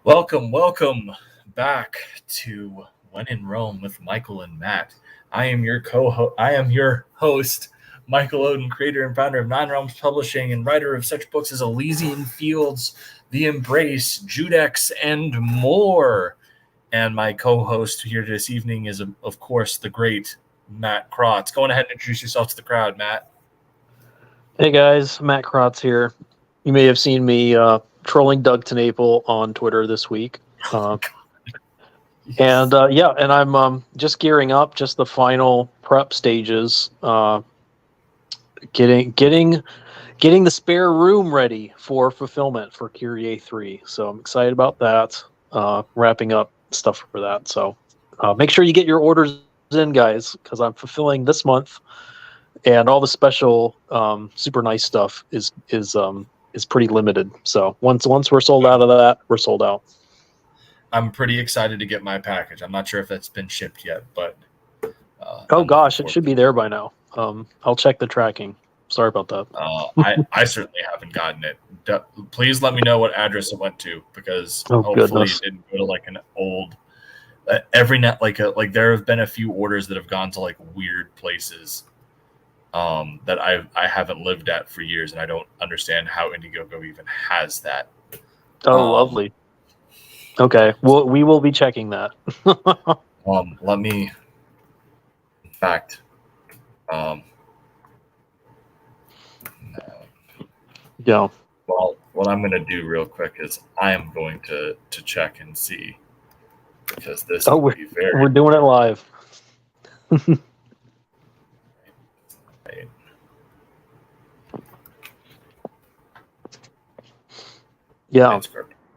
Welcome back to When in Rome with Michael and Matt. I am your host, Michael Oden, creator and founder of Nine Realms Publishing and writer of such books as Elysian Fields, The Embrace, Judex, and more. And my co-host here this evening is, of course, the great Matt Krotz. Go on ahead and introduce yourself to the crowd, Matt. Hey guys, Matt Krotz here. You may have seen me trolling Doug TenNapel on Twitter this week. And I'm just gearing up, just the final prep stages, getting the spare room ready for fulfillment for Kyrie 3. So I'm excited about that. Wrapping up stuff for that. So make sure you get your orders in, guys, because I'm fulfilling this month, and all the special super nice stuff is pretty limited. So once we're sold out of that, we're sold out. I'm pretty excited to get my package. I'm not sure if that's been shipped yet, but oh gosh, it should be there by now. I'll check the tracking. Sorry about that. I certainly haven't gotten it. Please let me know what address it went to, because hopefully it didn't go to like an old every net like there have been a few orders that have gone to like weird places that I haven't lived at for years, and I don't understand how Indiegogo even has that. Oh, lovely. Okay, well, we will be checking that. Let me, in fact, yeah. Well, what I'm going to do real quick is I am going to check and see, because this will be very. We're doing it live. Right. Yeah.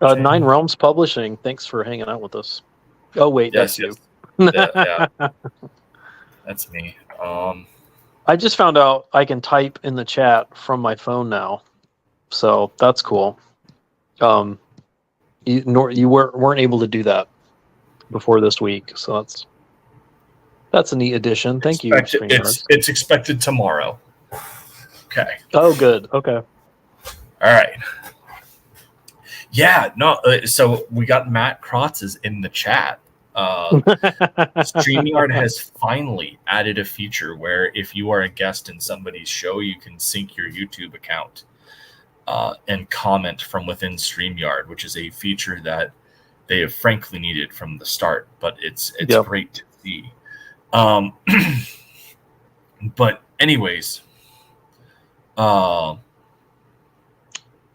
Nine Realms Publishing. Thanks for hanging out with us. Oh wait, yes, that's yes. You. Yeah. That's me. I just found out I can type in the chat from my phone now, so that's cool. You weren't able to do that before this week, so that's a neat addition. Thank you. It's expected tomorrow. Okay. Oh, good. Okay. All right. Yeah, no. So we got Matt Krotz is in the chat. StreamYard has finally added a feature where if you are a guest in somebody's show, you can sync your YouTube account and comment from within StreamYard, which is a feature that they have frankly needed from the start. But it's great to see. But anyways,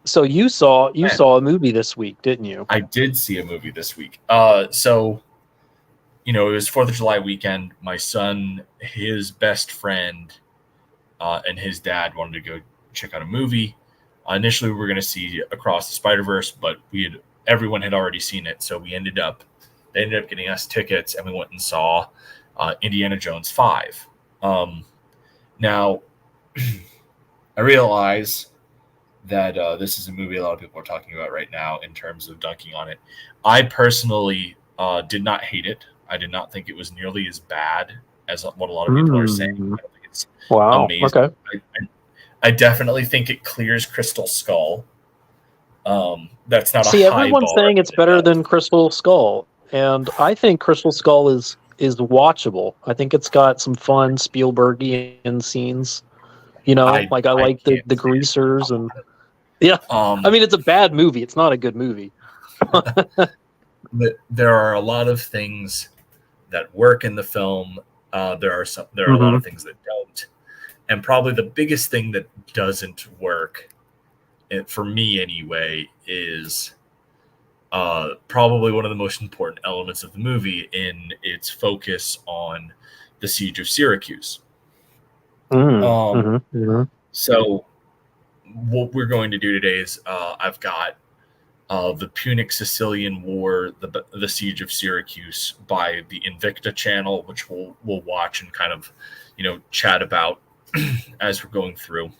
so you saw a movie this week, didn't you? I did see a movie this week. So, it was 4th of July weekend. My son, his best friend, and his dad wanted to go check out a movie. Initially, we were going to see Across the Spider-Verse, but everyone had already seen it. So they ended up getting us tickets, and we went and saw Indiana Jones 5. Now, I realize that this is a movie a lot of people are talking about right now in terms of dunking on it. I personally did not hate it. I did not think it was nearly as bad as what a lot of people are saying. I don't think it's amazing. Okay. I definitely think it clears Crystal Skull. That's not See, a high everyone's bar. saying it's better than Crystal Skull, and I think Crystal Skull is watchable. I think it's got some fun Spielbergian scenes. I like the greasers and. Yeah, I mean, it's a bad movie. It's not a good movie. But there are a lot of things that work in the film. There are a lot of things that don't, and probably the biggest thing that doesn't work, for me anyway, is probably one of the most important elements of the movie in its focus on the Siege of Syracuse. So what we're going to do today is I've got the Punic Sicilian War, the Siege of Syracuse by the Invicta channel, which we'll watch and kind of chat about as we're going through.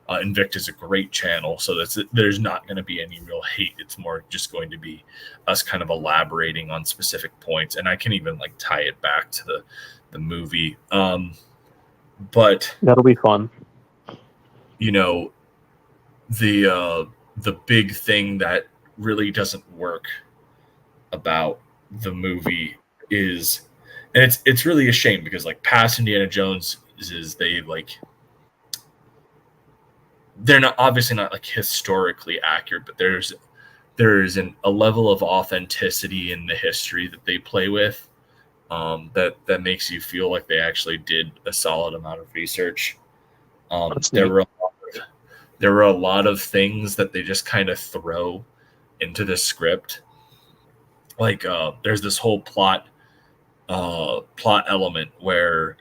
Invicta is a great channel, so there's not going to be any real hate. It's more just going to be us kind of elaborating on specific points, and I can even tie it back to the movie. But that'll be fun. The big thing that really doesn't work about the movie is, and it's really a shame because like past Indiana Jones is they like they're not obviously not like historically accurate, but there's a level of authenticity in the history that they play with, that makes you feel like they actually did a solid amount of research. That's There neat. were there were a lot of things that they just kind of throw into the script. Like there's this whole plot element where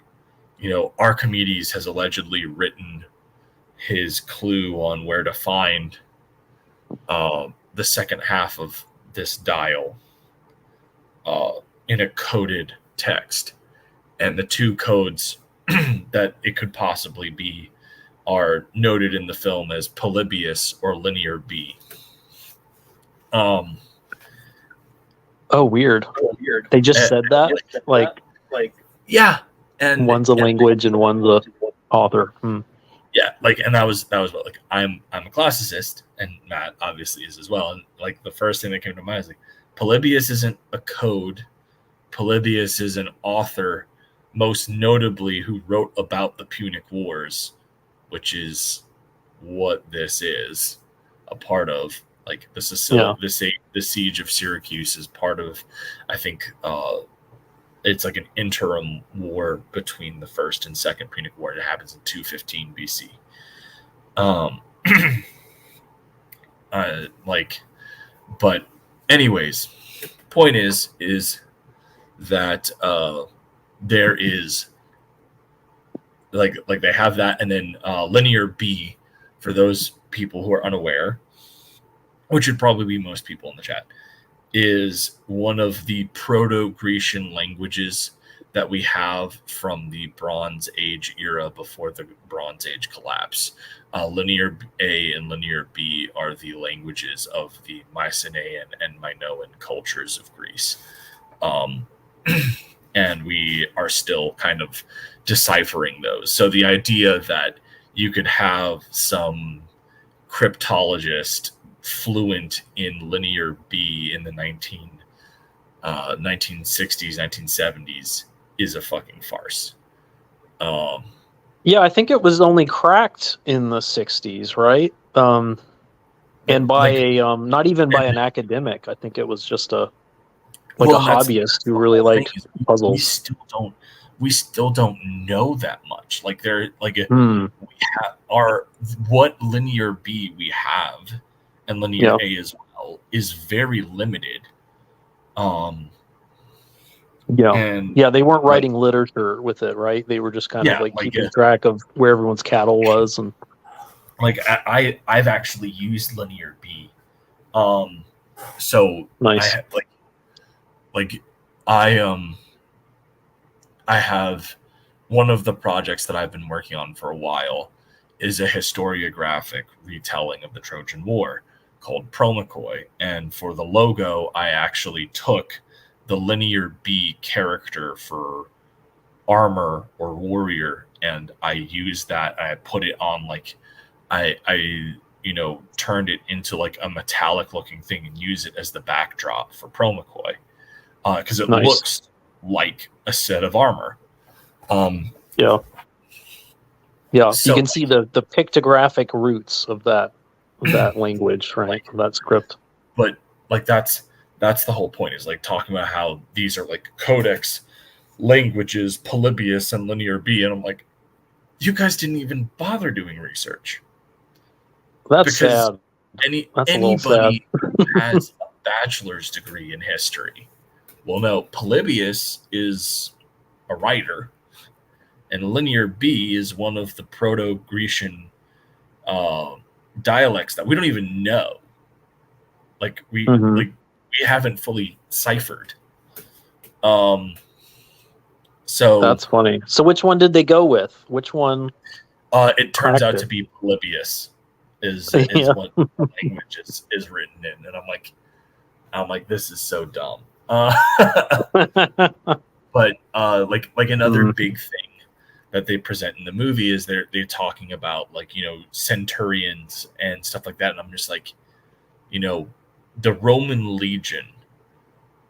Archimedes has allegedly written his clue on where to find the second half of this dial uh, in a coded text, and the two codes that it could possibly be are noted in the film as Polybius or Linear B. Um, Oh, weird. They just said that? Like, yeah, and one's a language and one's a author. yeah, like, and that was what, like, I'm a classicist, and Matt obviously is as well. And like the first thing that came to mind is like Polybius isn't a code. Polybius is an author, most notably who wrote about the Punic Wars, which is what this is a part of. Like the siege of Syracuse is part of, I think, it's like an interim war between the first and second Punic War. It happens in 215 BC. But anyways, point is that there is like they have that, and then Linear B, for those people who are unaware, which would probably be most people in the chat, is one of the Proto-Grecian languages that we have from the Bronze Age era before the Bronze Age collapse. Linear A and Linear B are the languages of the Mycenaean and Minoan cultures of Greece. And we are still kind of deciphering those. So the idea that you could have some cryptologist fluent in Linear B in the 1960s, 1970s is a fucking farce. Yeah, I think it was only cracked in the 60s, right? And by not even by an academic. I think it was just a hobbyist who really liked puzzles. We still don't know that much. Like there, like we have what Linear B we have, and Linear A as well, is very limited. They weren't writing literature with it, right? They were just kind of keeping track of where everyone's cattle was, and like I've actually used Linear B. So nice. I have one of the projects that I've been working on for a while is a historiographic retelling of the Trojan War called Promachoi. And for the logo, I actually took the Linear B character for armor or warrior, and I used that. I put it on I turned it into like a metallic looking thing and use it as the backdrop for Promachoi, because it looks like a set of armor. So, you can see the pictographic roots of that language, right? That script. But that's the whole point, is like talking about how these are like codex languages, Polybius and Linear B, and I'm like, you guys didn't even bother doing research. That's sad. Anybody has a bachelor's degree in history. Well, no, Polybius is a writer, and Linear B is one of the Proto-Grecian dialects that we don't even know. Like we haven't fully ciphered. So that's funny. So which one did they go with? Which one? It turns out to be Polybius is what the language is written in, and I'm like, this is so dumb. But like another big thing that they present in the movie is they're talking about centurions and stuff like that, and I'm just like, the Roman legion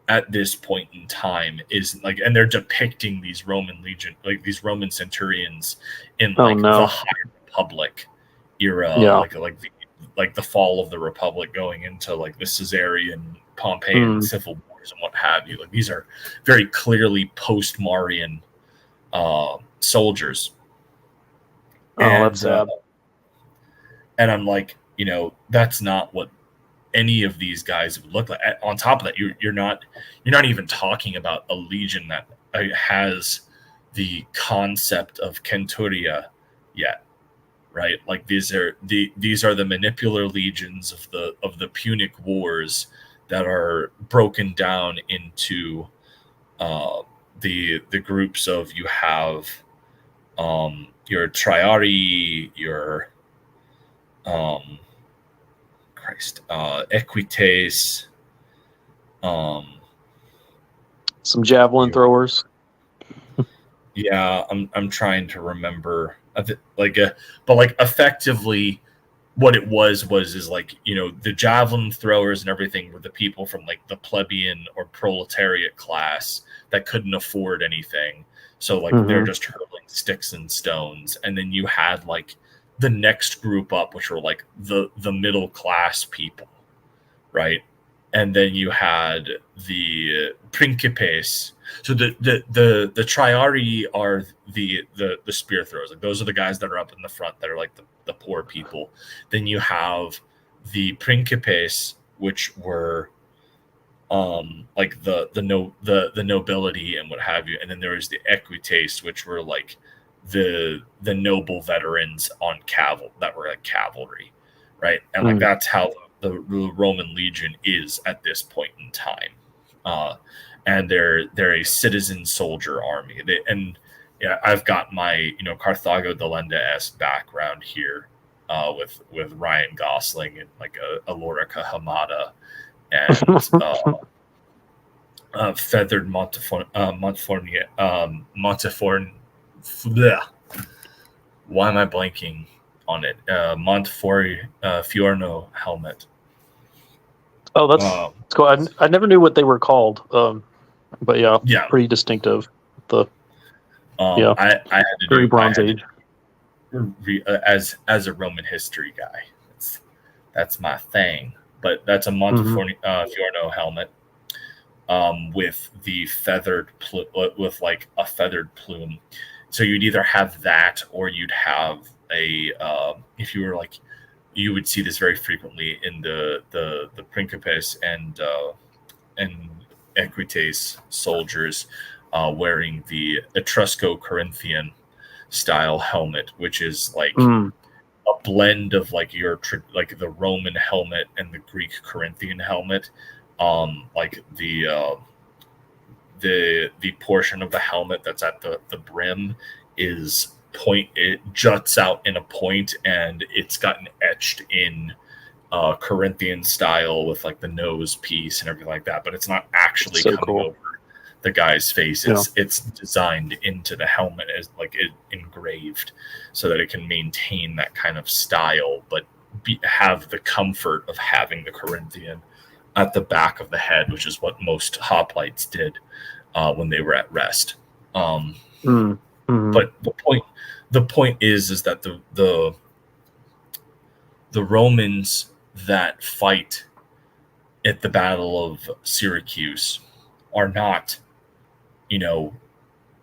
at this point in time is like, and they're depicting these Roman legion, like these Roman centurions in like the High Republic era, like the fall of the Republic going into like the Caesarian, Pompeian civil wars and what have you. Like these are very clearly post-Marian soldiers. That's sad. And I'm like, that's not what any of these guys would look like. On top of that, you're not even talking about a legion that has the concept of centuria yet, right? Like these are the manipular legions of the Punic Wars that are broken down into the groups of, you have your Triarii, your Equites, some javelin throwers. Yeah, I'm trying to remember, but effectively, what it was like, the javelin throwers and everything were the people from like the plebeian or proletariat class that couldn't afford anything, so like they're just hurling sticks and stones, and then you had like the next group up, which were like the middle class people, right? And then you had the principes. So the triarii are the spear throwers. Like those are the guys that are up in the front that are like the poor people. Then you have the principes, which were like the nobility and what have you. And then there was the equites, which were like the noble veterans on that were like cavalry, right? And like that's how the Roman legion is at this point in time, and they're a citizen soldier army. I've got my Carthago Delenda-esque background here, with Ryan Gosling and like a Lorica Hamada and feathered Monteforn. Why am I blanking on it? Montefiorno helmet. Oh, that's cool. I never knew what they were called. But yeah, pretty distinctive. I had to very Bronze Age. As a Roman history guy, that's my thing. But that's a Montefiorno helmet, with the feathered with like a feathered plume. So you'd either have that, or you'd have a if you were like, you would see this very frequently in the principes and equites soldiers, wearing the Etrusco-Corinthian style helmet, which is like a blend of like like the Roman helmet and the Greek Corinthian helmet. Like the portion of the helmet that's at the brim is it juts out in a point, and it's gotten etched in Corinthian style with like the nose piece and everything like that, but it's not actually coming over the guy's face. It's designed into the helmet as like engraved, so that it can maintain that kind of style, but have the comfort of having the Corinthian at the back of the head, which is what most hoplites did when they were at rest. But the point is that the Romans that fight at the Battle of Syracuse are not,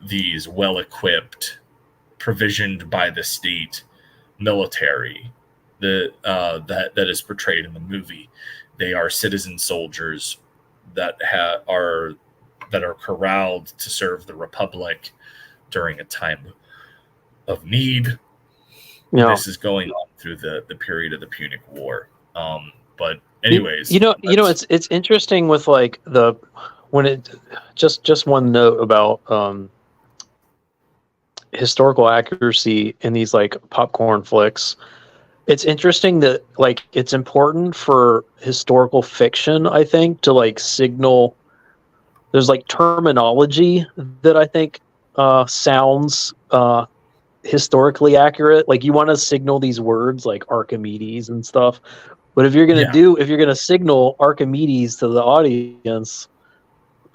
these well-equipped, provisioned by the state military that is portrayed in the movie. They are citizen soldiers that are corralled to serve the Republic during a time of need. This is going on through the period of the Punic War. But anyways, it's interesting with like just one note about historical accuracy in these like popcorn flicks. It's interesting that like it's important for historical fiction, I think, to like signal. There's like terminology that I think sounds historically accurate. Like you want to signal these words like Archimedes and stuff But if you're gonna Yeah. if you're gonna signal Archimedes to the audience,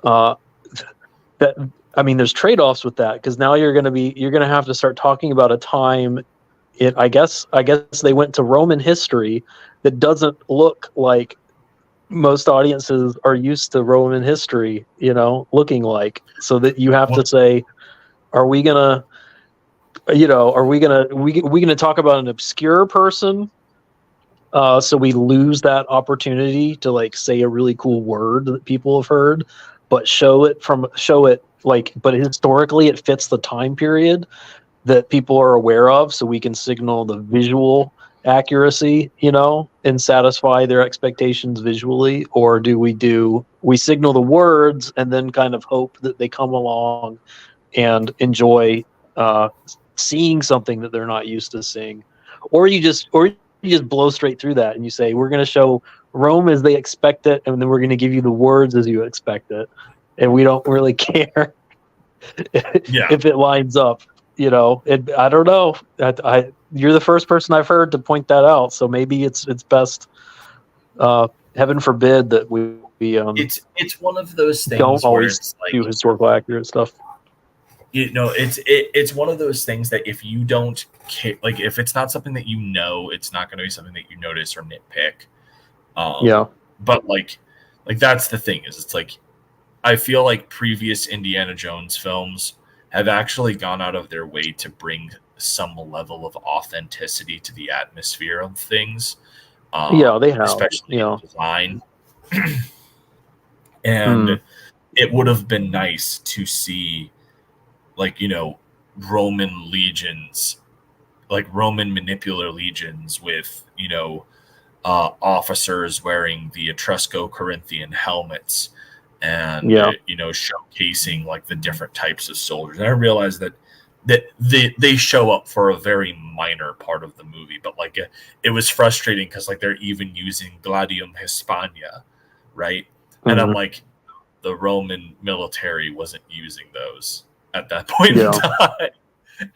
uh, that I mean, there's trade-offs with that because now you're gonna have to start talking about a time. I guess they went to Roman history that doesn't look like most audiences are used to Roman history, looking like. So that you have to say, are we gonna, we gonna talk about an obscure person? So we lose that opportunity to like say a really cool word that people have heard, but show it like, but historically it fits the time period that people are aware of, so we can signal the visual accuracy, and satisfy their expectations visually? Or do we signal the words and then kind of hope that they come along and enjoy uh, seeing something that they're not used to seeing? Or you just blow straight through that and you say, we're going to show Rome as they expect it, and then we're going to give you the words as you expect it, and we don't really care Yeah. if it lines up. I don't know. You're the first person I've heard to point that out, so maybe it's best. Heaven forbid that we It's one of those don't things where always it's do like, historical accurate stuff. it's one of those things that if you don't like, if it's not something that it's not going to be something that you notice or nitpick. Yeah. But like that's the thing, is it's like, I feel like previous Indiana Jones films have actually gone out of their way to bring some level of authenticity to the atmosphere of things. Yeah, they have. Especially in design. Hmm. And it would have been nice to see, like, Roman legions, like Roman manipular legions with, officers wearing the Etrusco-Corinthian helmets, and Yeah. showcasing like the different types of soldiers. And I realize that they show up for a very minor part of the movie, but like it was frustrating because like they're even using Gladium Hispania, right? And I'm Mhm. like, the Roman military wasn't using those at that point in Yeah. time.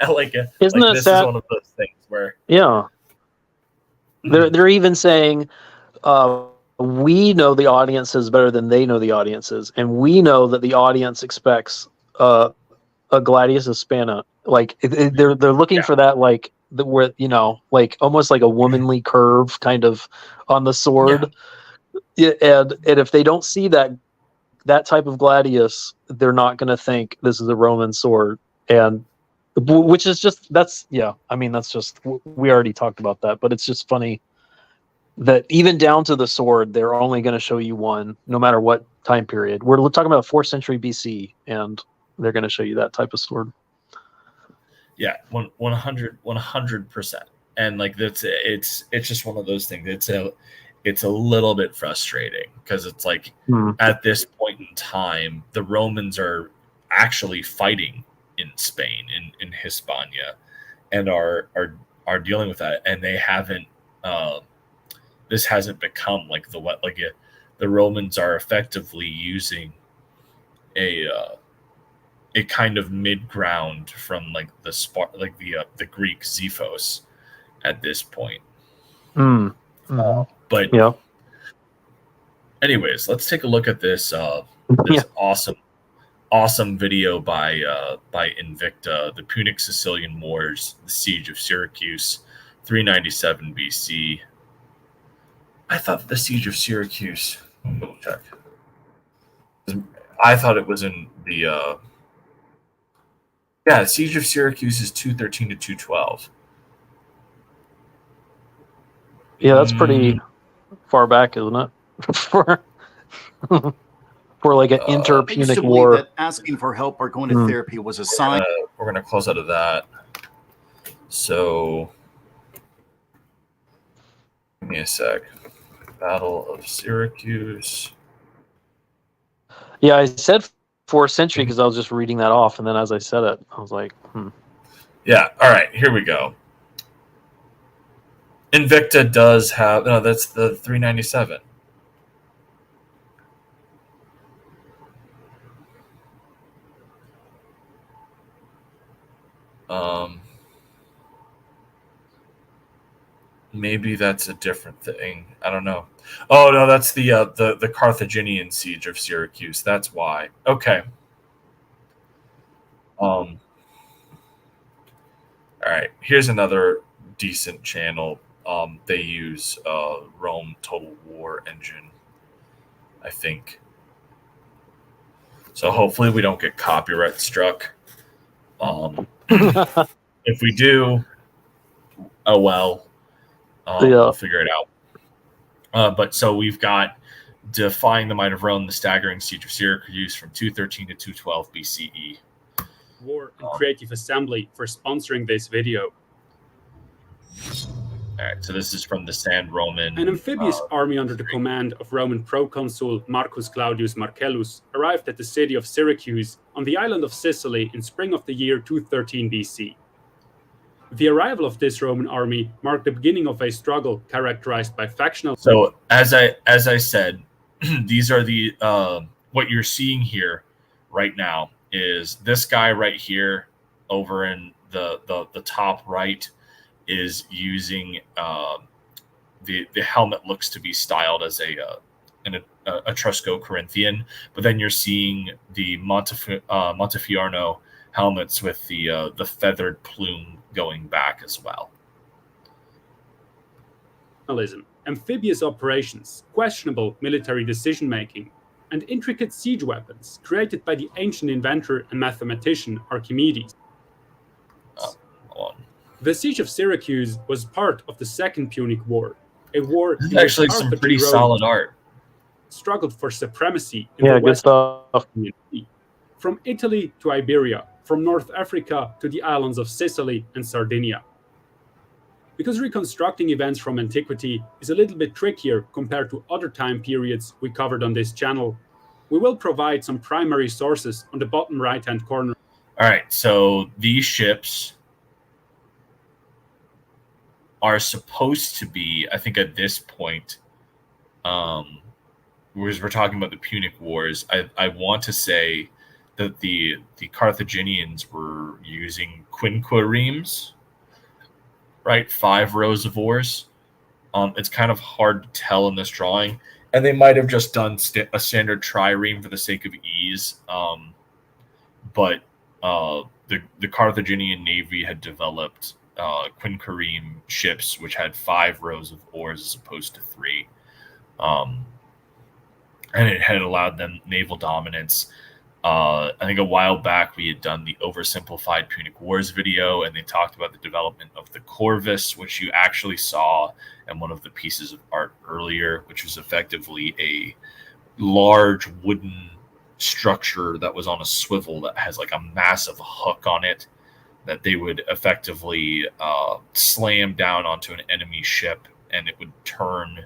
And like Isn't that this is sad? one of those things where Yeah. They're even saying, we know the audiences better than they know the audiences, and we know that the audience expects a Gladius Hispana. Like they're looking yeah, for that, like where like almost like a womanly curve kind of on the yeah, sword. Yeah, and if they don't see that type of gladius, they're not going to think this is a Roman sword. And which is just, that's, yeah, I mean, that's just, we already talked about that, but it's just funny that even down to the sword, they're only going to show you one, no matter what time period. We're talking about 4th century BC, and they're going to show you that type of sword. yeah, 100%. And like it's just one of those things. It's a little bit frustrating because it's like, at this point in time, the Romans are actually fighting in Spain, in Hispania, and are dealing with that, and they haven't. This hasn't become like the Romans are effectively using a kind of mid ground from like the Greek Xephos at this point. But Yeah. anyways, let's take a look at this Yeah. awesome video by Invicta, the Punic Sicilian Wars, the Siege of Syracuse, 397 BC. I thought the Siege of Syracuse. Double check. I thought it was in the Siege of Syracuse is 213 to 212. Yeah, that's pretty far back, isn't it? for for like an I used to inter-Punic believe war. that asking for help or going to therapy was a sign. We're gonna close out of that. So, give me a sec. Battle of Syracuse. Yeah, I said 4th century because I was just reading that off, and then as I said it, I was like, Yeah. All right. Here we go. Invicta does have that's the 397. Maybe that's a different thing. I don't know. Oh no, that's the Carthaginian siege of Syracuse. That's why. Okay. All right. Here's another decent channel. They use Rome Total War engine, I think. So hopefully we don't get copyright struck. If we do, oh well. We'll figure it out. But so we've got Defying the Might of Rome, the Staggering Siege of Syracuse from 213 to 212 BCE. War and Creative Assembly for sponsoring this video. All right, so this is from the Sand Roman. An amphibious army under the command of Roman proconsul Marcus Claudius Marcellus arrived at the city of Syracuse on the island of Sicily in spring of the year 213 BC. The arrival of this Roman army marked the beginning of a struggle characterized by factional. So as I said, these are the what you're seeing here right now is this guy right here over in the top right is using the helmet looks to be styled as an Etrusco Corinthian, but then you're seeing the Montefiorno helmets with the feathered plume going back as well. Amphibious operations, questionable military decision-making, and intricate siege weapons created by the ancient inventor and mathematician Archimedes. The Siege of Syracuse was part of the Second Punic War, a war this is actually some pretty solid art. Struggled for supremacy in the West community, from Italy to Iberia, from North Africa to the islands of Sicily and Sardinia. Because reconstructing events from antiquity is a little bit trickier compared to other time periods we covered on this channel, we will provide some primary sources on the bottom right-hand corner. All right, so these ships are supposed to be, I think at this point, whereas we're talking about the Punic Wars, I want to say that the Carthaginians were using quinquiremes, right? 5 rows of oars. It's kind of hard to tell in this drawing, and they might have just done a standard trireme for the sake of ease. But the Carthaginian navy had developed quinquireme ships, which had 5 rows of oars as opposed to 3. And it had allowed them naval dominance. I think a while back we had done the oversimplified Punic Wars video, and they talked about the development of the corvus, which you actually saw in one of the pieces of art earlier, which was effectively a large wooden structure that was on a swivel that has like a massive hook on it that they would effectively slam down onto an enemy ship, and it would turn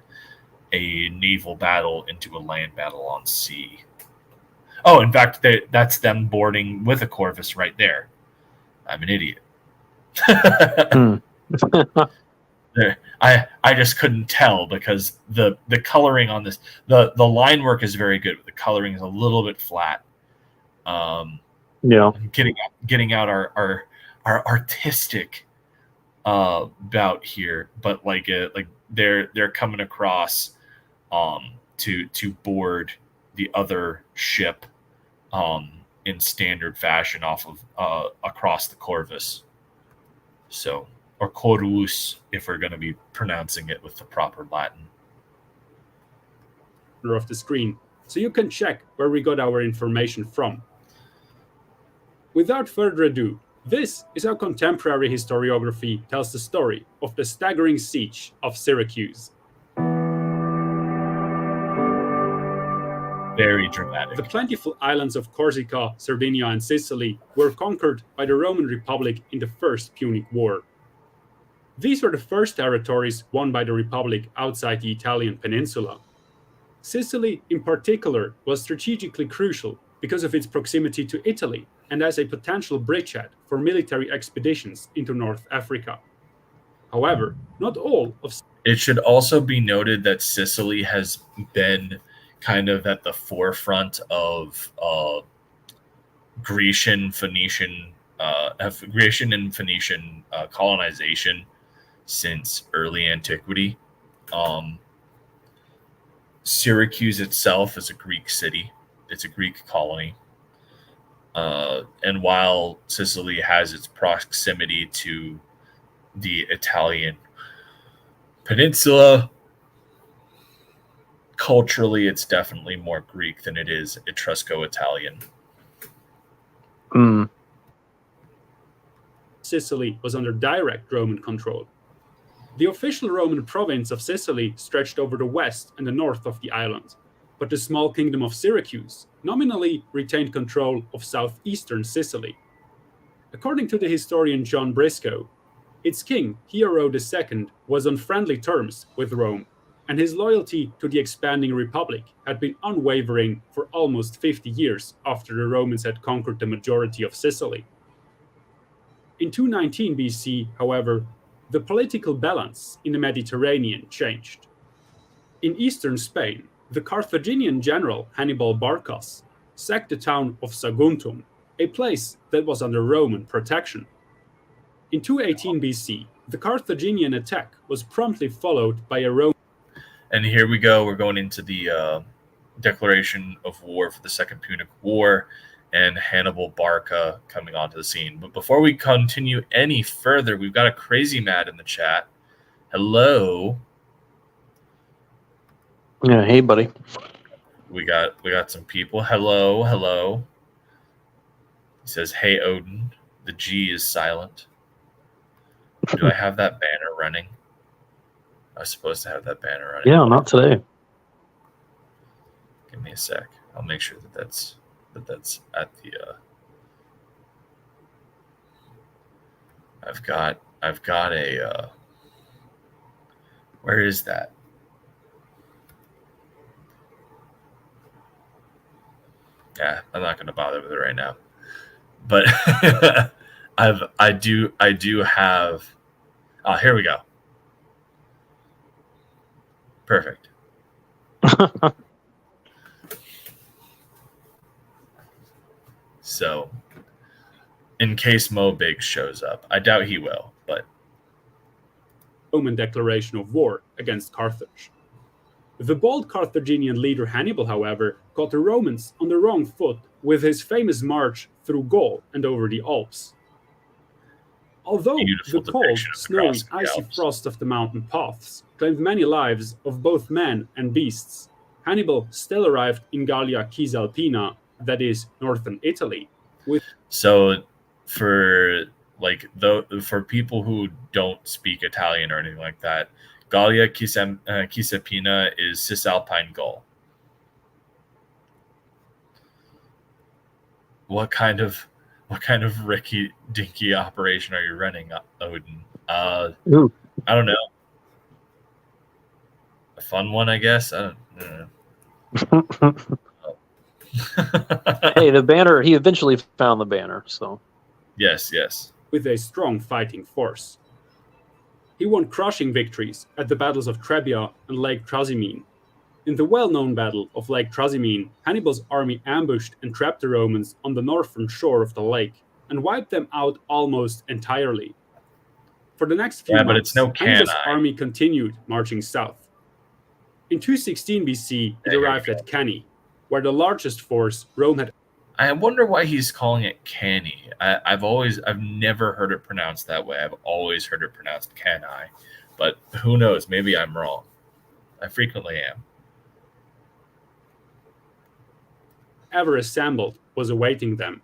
a naval battle into a land battle on sea. Oh, in fact, that's them boarding with a corvus right there. I'm an idiot. I just couldn't tell because the coloring on this, the line work is very good, but the coloring is a little bit flat. Yeah, getting out our artistic bout here, but like they're coming across to board the other ship in standard fashion off of across the corvus. So, or corvus if we're going to be pronouncing it with the proper Latin. Of the screen, so you can check where we got our information from. Without further ado, this is how contemporary historiography tells the story of the staggering siege of Syracuse. Very dramatic. The plentiful islands of Corsica, Sardinia, and Sicily were conquered by the Roman Republic in the First Punic War. These were the first territories won by the Republic outside the Italian peninsula. Sicily, in particular, was strategically crucial because of its proximity to Italy and as a potential bridgehead for military expeditions into North Africa. However, not all of... It should also be noted that Sicily has been kind of at the forefront of Grecian and Phoenician colonization since early antiquity. Syracuse itself is a Greek city. It's a Greek colony. And while Sicily has its proximity to the Italian peninsula, culturally it's definitely more Greek than it is Etrusco-Italian. Sicily was under direct Roman control. The official Roman province of Sicily stretched over the west and the north of the island, but the small kingdom of Syracuse nominally retained control of southeastern Sicily. According to the historian John Briscoe, its king, Hiero II, was on friendly terms with Rome, and his loyalty to the expanding republic had been unwavering for almost 50 years after the Romans had conquered the majority of Sicily. In 219 BC, however, the political balance in the Mediterranean changed. In eastern Spain, the Carthaginian general Hannibal Barcas sacked the town of Saguntum, a place that was under Roman protection. In 218 BC, the Carthaginian attack was promptly followed by a Roman. And here we go. We're going into the declaration of war for the Second Punic War and Hannibal Barca coming onto the scene. But before we continue any further, we've got a Crazy Mad in the chat. Hello. Yeah, hey, buddy. We got some people. Hello. He says, "Hey, Odin." The G is silent. Do I have that banner running? I was supposed to have that banner running. Yeah, not today. Give me a sec. I'll make sure that's at the. I've got a. Where is that? Yeah, I'm not going to bother with it right now. But I do have. Oh, here we go. Perfect. So, in case Mo Biggs shows up, I doubt he will, but Roman declaration of war against Carthage. The bold Carthaginian leader Hannibal, however, got the Romans on the wrong foot with his famous march through Gaul and over the Alps. Although Beautiful the cold, depiction of snowy, crossing the icy Alps. frost of the mountain paths claimed many lives of both men and beasts, Hannibal still arrived in Gallia Cisalpina, that is, northern Italy. So for people who don't speak Italian or anything like that, Gallia Cisalpina is Cisalpine Gaul. What kind of Ricky Dinky operation are you running, Odin? I don't know. A fun one, I guess. I don't know. Hey, the banner, he eventually found the banner, so. Yes. With a strong fighting force. He won crushing victories at the battles of Trebia and Lake Trasimene. In the well-known battle of Lake Trasimene, Hannibal's army ambushed and trapped the Romans on the northern shore of the lake and wiped them out almost entirely. For the next few months, but it's no Hannibal's Cannae. army continued marching south. In 216 BC, it There you arrived go. at Cannae, where the largest force Rome had. I wonder why he's calling it Canny. I've never heard it pronounced that way. I've always heard it pronounced Cannae, but who knows? Maybe I'm wrong. I frequently am. ever assembled was awaiting them.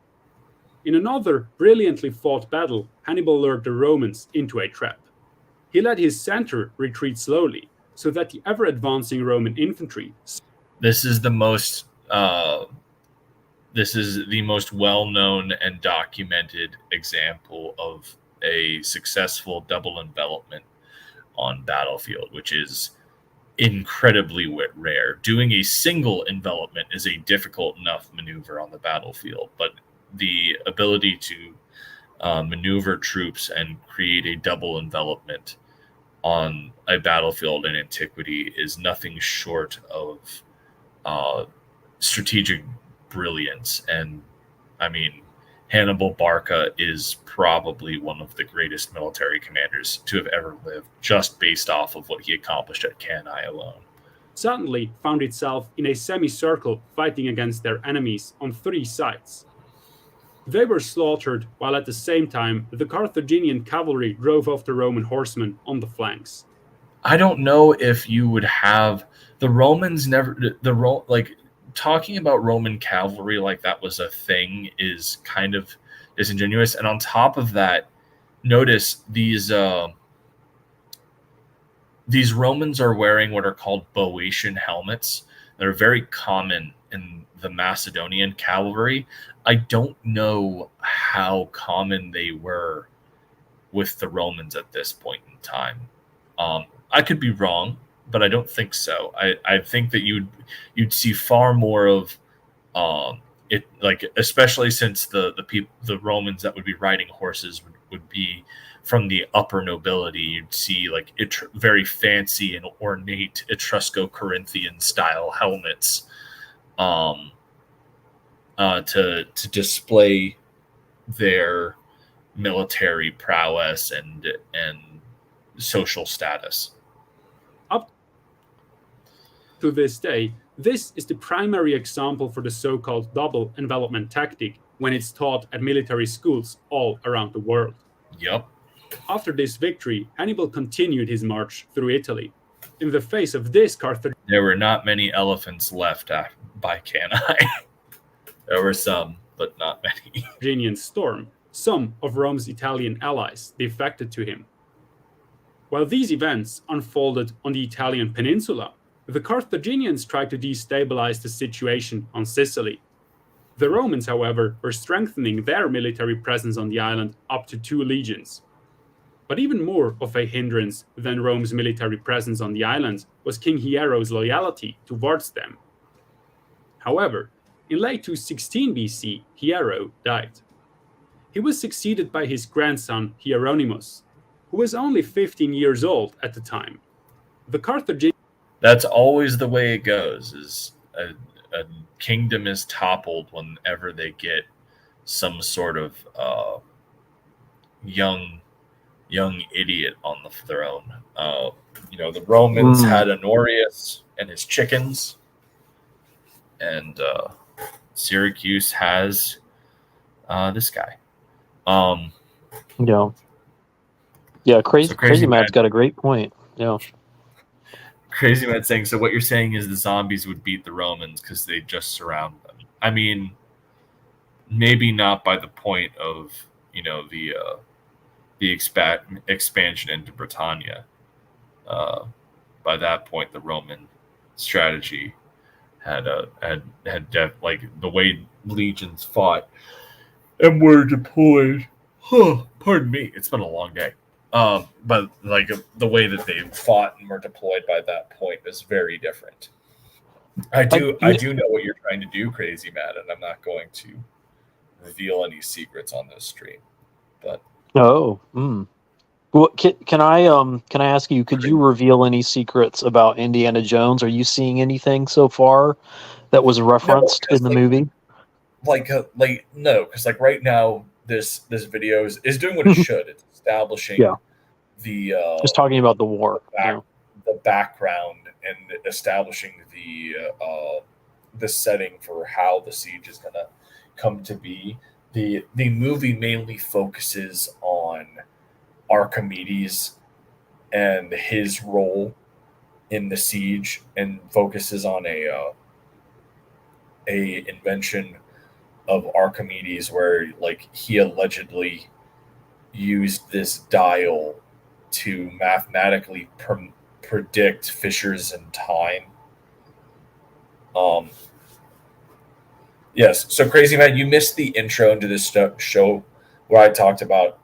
In another brilliantly fought battle, Hannibal lured the Romans into a trap. He let his center retreat slowly, so that the ever-advancing Roman infantry. This is the most well-known and documented example of a successful double envelopment on battlefield, which is incredibly rare. Doing a single envelopment is a difficult enough maneuver on the battlefield, but the ability to maneuver troops and create a double envelopment on a battlefield in antiquity is nothing short of strategic brilliance. And I mean, Hannibal Barca is probably one of the greatest military commanders to have ever lived, just based off of what he accomplished at Cannae alone. Suddenly found itself in a semicircle fighting against their enemies on 3 sides. They were slaughtered, while at the same time the Carthaginian cavalry drove off the Roman horsemen on the flanks. I don't know if you would have the Romans talking about Roman cavalry like that was a thing is kind of disingenuous. And on top of that, notice these Romans are wearing what are called Boeotian helmets. They're very common in the Macedonian cavalry. I don't know how common they were with the Romans at this point in time. I could be wrong, but I don't think so. I think that you'd see far more of it, like especially since the Romans that would be riding horses would be from the upper nobility. You'd see like very fancy and ornate Etrusco-Corinthian style helmets to display their military prowess and social status. Up to this day, this is the primary example for the so-called double envelopment tactic when it's taught at military schools all around the world. Yep. After this victory, Hannibal continued his march through Italy. In the face of this there were not many elephants left by Cannae. There were some, but not many. Carthaginian storm, some of Rome's Italian allies defected to him. While these events unfolded on the Italian peninsula, the Carthaginians tried to destabilize the situation on Sicily. The Romans, however, were strengthening their military presence on the island up to 2 legions. But even more of a hindrance than Rome's military presence on the island was King Hiero's loyalty towards them. However, in late 216 BC, Hiero died. He was succeeded by his grandson Hieronymus, who was only 15 years old at the time. The Carthaginians. That's always the way it goes. Is a kingdom is toppled whenever they get some sort of young idiot on the throne. The Romans had Honorius and his chickens, and Syracuse has this guy. Crazy Matt's got a great point. Yeah. Crazy Matt saying, so what you're saying is the zombies would beat the Romans because they just surround them. I mean, maybe not by the point of, the expansion into Britannia. By that point, the Roman strategy had the way legions fought and were deployed. Pardon me, it's been a long day. But like the way that they fought and were deployed by that point is very different. I do know what you're trying to do, Crazy Matt, and I'm not going to reveal any secrets on this stream. But well, can I ask you? Could you reveal any secrets about Indiana Jones? Are you seeing anything so far that was referenced in the movie? No, because right now this video is doing what it should. It's establishing the just talking about the war, the background, and establishing the setting for how the siege is going to come to be. The movie mainly focuses on Archimedes and his role in the siege, and focuses on a invention of Archimedes where he allegedly used this dial to mathematically predict fissures in time. Yes, so Crazy Man, you missed the intro into this show where I talked about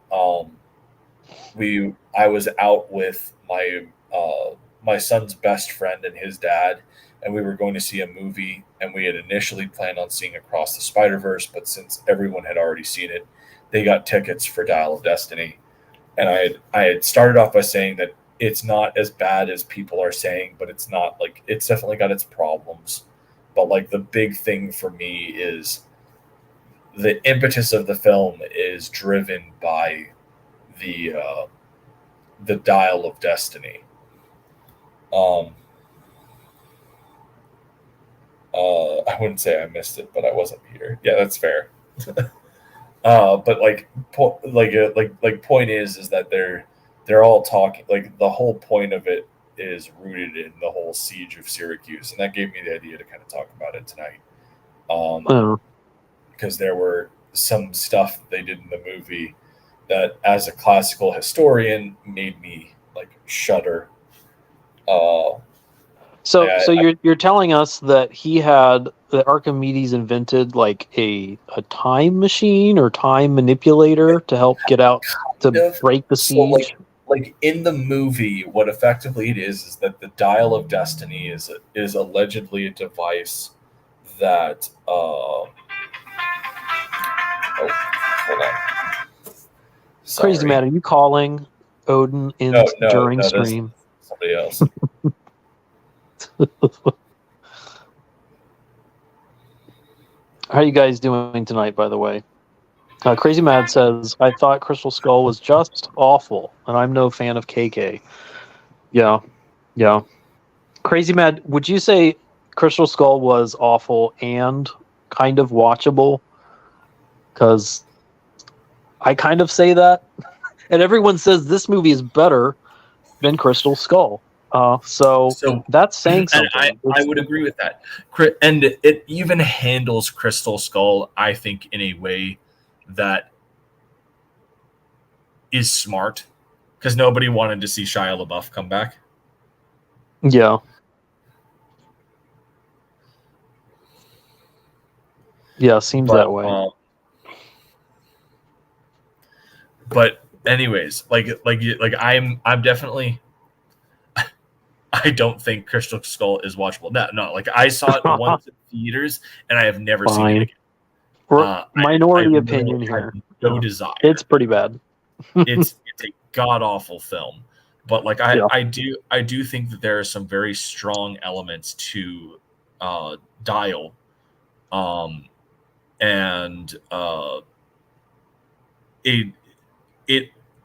I was out with my son's best friend and his dad, and we were going to see a movie, and we had initially planned on seeing Across the Spider-Verse, but since everyone had already seen it, they got tickets for Dial of Destiny. And I had started off by saying that it's not as bad as people are saying, but it's not it's definitely got its problems. But the big thing for me is the impetus of the film is driven by the Dial of Destiny. I wouldn't say I missed it, but I wasn't here. Yeah, that's fair. But point is that they're all talking. Like the whole point of it is rooted in the whole siege of Syracuse, and that gave me the idea to kind of talk about it tonight. Because there were some stuff that they did in the movie that, as a classical historian, made me like shudder. So you're telling us that that Archimedes invented like a time machine or time manipulator to help get out to break the siege? So like in the movie, what effectively it is that the Dial of Destiny is allegedly a device that hold on. Sorry. Crazy Matt, are you calling Odin during stream? Somebody else. How are you guys doing tonight, by the way? Crazy Mad says, I thought Crystal Skull was just awful, and I'm no fan of KK. Yeah. Crazy Mad, would you say Crystal Skull was awful and kind of watchable? Because I kind of say that. And everyone says this movie is better than Crystal Skull. So that's saying something. I would agree with that. And it even handles Crystal Skull, I think, in a way that is smart, because nobody wanted to see Shia LaBeouf come back. Yeah. Yeah, seems that way. But anyways, I'm definitely. I don't think Crystal Skull is watchable. No, like I saw it once in theaters, and I have never seen it again. Minority opinion here. No desire. It's pretty bad. it's a god awful film, but like I do think that there are some very strong elements to Dial, and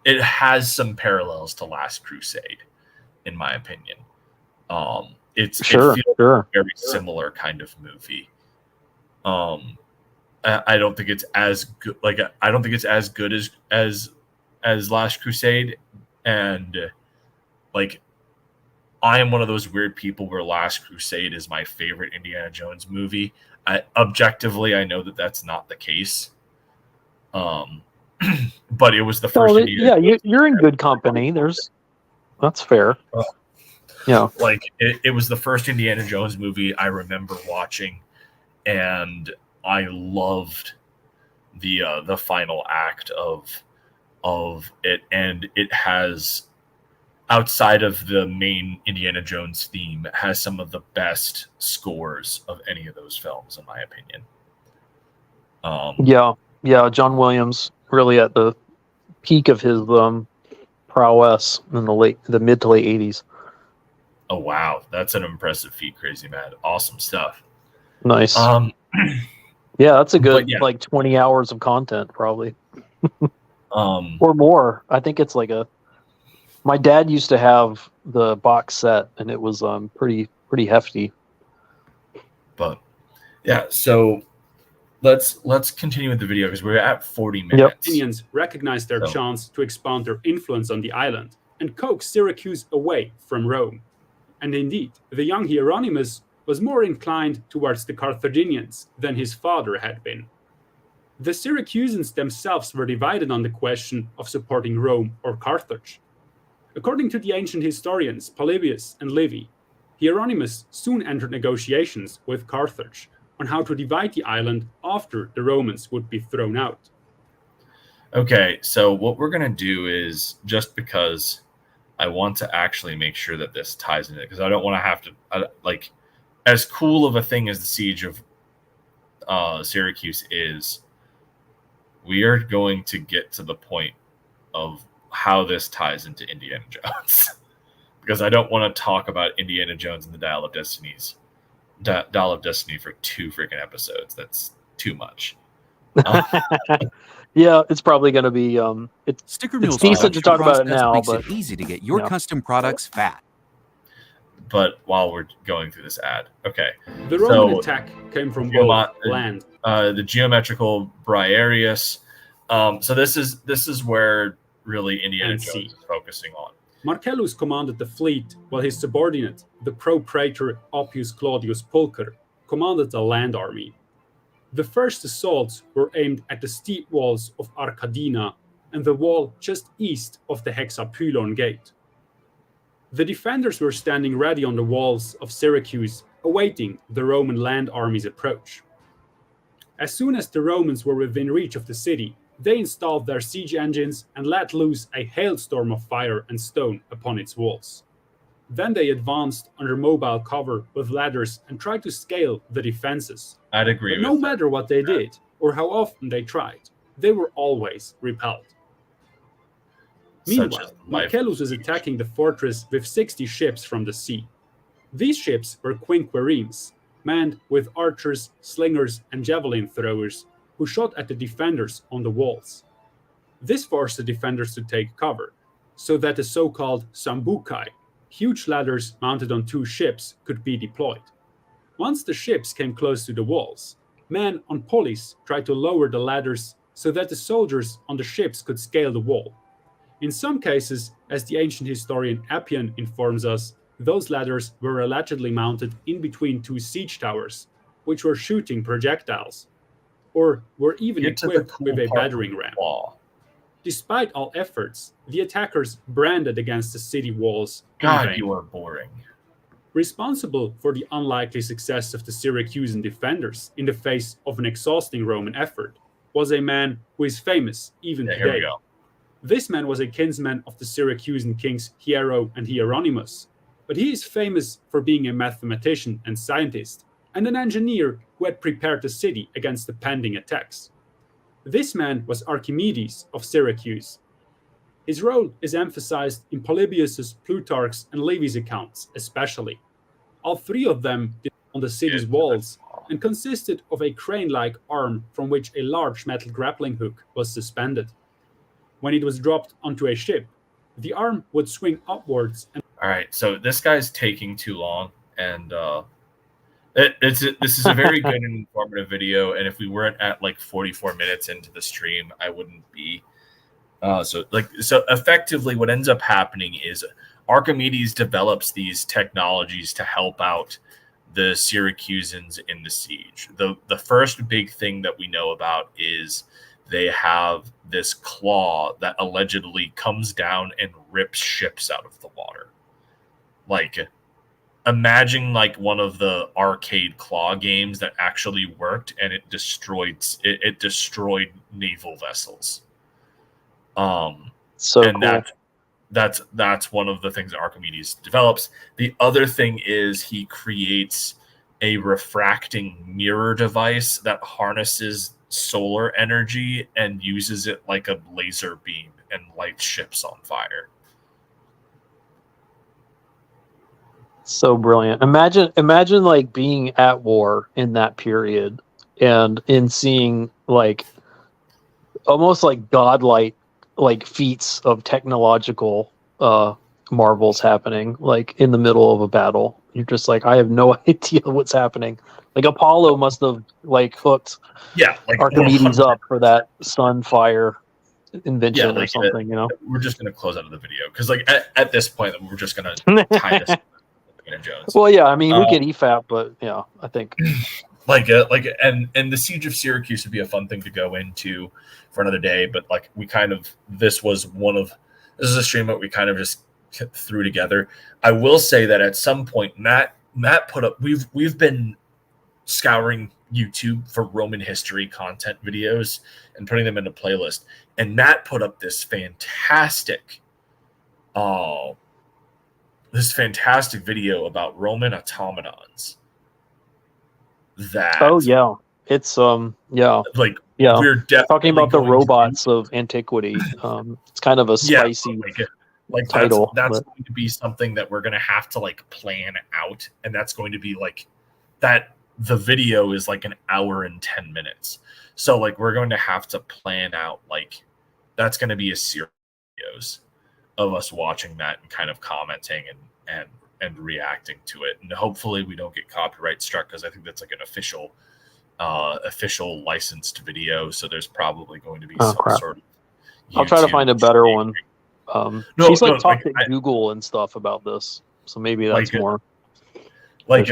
it has some parallels to Last Crusade, in my opinion. It feels a very similar kind of movie. I don't think it's as good. Like I don't think it's as good as Last Crusade, and like I am one of those weird people where Last Crusade is my favorite Indiana Jones movie. Objectively, I know that that's not the case. But it was the first. You're in good company. That's fair. Yeah, like it was the first Indiana Jones movie I remember watching, and I loved the final act of it, and it has, outside of the main Indiana Jones theme, it has some of the best scores of any of those films, in my opinion. Yeah, John Williams really at the peak of his prowess in the mid to late 80s. Oh wow, that's an impressive feat, Crazy Mad. Awesome stuff. Nice. Yeah, that's a good 20 hours of content probably. Or more. I think it's like my dad used to have the box set, and it was pretty hefty. But yeah, so let's continue with the video because we're at 40 minutes. Indians recognized their chance to expand their influence on the island and coax Syracuse away from Rome. And indeed, the young Hieronymus was more inclined towards the Carthaginians than his father had been. The Syracusans themselves were divided on the question of supporting Rome or Carthage. According to the ancient historians Polybius and Livy, Hieronymus soon entered negotiations with Carthage on how to divide the island after the Romans would be thrown out. Okay, so what we're going to do is, just because I want to actually make sure that this ties in it, because I don't want to have to, as cool of a thing as the siege of Syracuse is, we are going to get to the point of how this ties into Indiana Jones. Because I don't want to talk about Indiana Jones and the Dial of Destiny for 2 freaking episodes. That's too much. Yeah, it's probably going to be. Sticker It's Mule's decent to production talk about it process now, makes but it easy to get your yeah. custom products fat. But while we're going through this ad, okay. The Roman attack came from both land. The geometrical Briareus. So this is where really Indiana And Jones sea. is focusing on. Marcellus commanded the fleet, while his subordinate, the propraetor Appius Claudius Pulcher, commanded the land army. The first assaults were aimed at the steep walls of Arcadina and the wall just east of the Hexapylon Gate. The defenders were standing ready on the walls of Syracuse, awaiting the Roman land army's approach. As soon as the Romans were within reach of the city, they installed their siege engines and let loose a hailstorm of fire and stone upon its walls. Then they advanced under mobile cover with ladders and tried to scale the defenses. I'd agree But with no that. matter what they did, or how often they tried, they were always repelled. Such Meanwhile, is life. Marcellus was attacking the fortress with 60 ships from the sea. These ships were quinqueremes, manned with archers, slingers, and javelin throwers, who shot at the defenders on the walls. This forced the defenders to take cover, so that the so-called sambukai, huge ladders mounted on 2 ships, could be deployed. Once the ships came close to the walls, men on pulleys tried to lower the ladders so that the soldiers on the ships could scale the wall. In some cases, as the ancient historian Appian informs us, those ladders were allegedly mounted in between 2 siege towers, which were shooting projectiles, or were even Get to the equipped cool with a part battering with the ram. wall. Despite all efforts, the attackers branded against the city walls in God, vain. you are boring. Responsible for the unlikely success of the Syracusan defenders in the face of an exhausting Roman effort was a man who is famous even Yeah, here we today. go. This man was a kinsman of the Syracusan kings Hiero and Hieronymus, but he is famous for being a mathematician and scientist, and an engineer who had prepared the city against the pending attacks. This man was Archimedes of Syracuse. His role is emphasized in Polybius's, Plutarch's, and Livy's accounts, especially. All 3 of them did on the city's walls and consisted of a crane-like arm from which a large metal grappling hook was suspended. When it was dropped onto a ship, the arm would swing upwards and All right, so this guy's taking too long, and this is a very good and informative video. And if we weren't at like 44 minutes into the stream, I wouldn't be. So effectively, what ends up happening is Archimedes develops these technologies to help out the Syracusans in the siege. The first big thing that we know about is they have this claw that allegedly comes down and rips ships out of the water. Like, imagine like one of the arcade claw games that actually worked and it destroyed naval vessels. So And cool. that's one of the things that Archimedes develops. The other thing is he creates a refracting mirror device that harnesses solar energy and uses it like a laser beam and lights ships on fire. So brilliant. Imagine like being at war in that period and in seeing like almost like godlike like feats of technological marvels happening like in the middle of a battle. You're just like, I have no idea what's happening. Like Apollo must have like hooked Like Archimedes 100%. up for that sun fire invention or like, something, you know. We're just going to close out of the video because like at this point we're just going to tie this Indiana Jones. Well, yeah, I mean, we get EFAP, but yeah, I think and the Siege of Syracuse would be a fun thing to go into for another day. But like this is a stream that we kind of just threw together. I will say that at some point, Matt put up. We've been scouring YouTube for Roman history content videos and putting them in a playlist, and Matt put up this fantastic video about Roman automatons. oh yeah, it's yeah, like yeah. we're definitely Talking about the going to- robots of antiquity. It's kind of a spicy like title, that's but- going to be something that we're going to have to like plan out, and that's going to be like that the video is like an hour and 10 minutes. So like we're going to have to plan out like that's going to be a series of us watching that and kind of commenting and reacting to it. And hopefully we don't get copyright struck, because I think that's like an official licensed video. So there's probably going to be some crap. sort of I'll try to find a better one. She's like talked to Google and stuff about this, so maybe that's like, more. I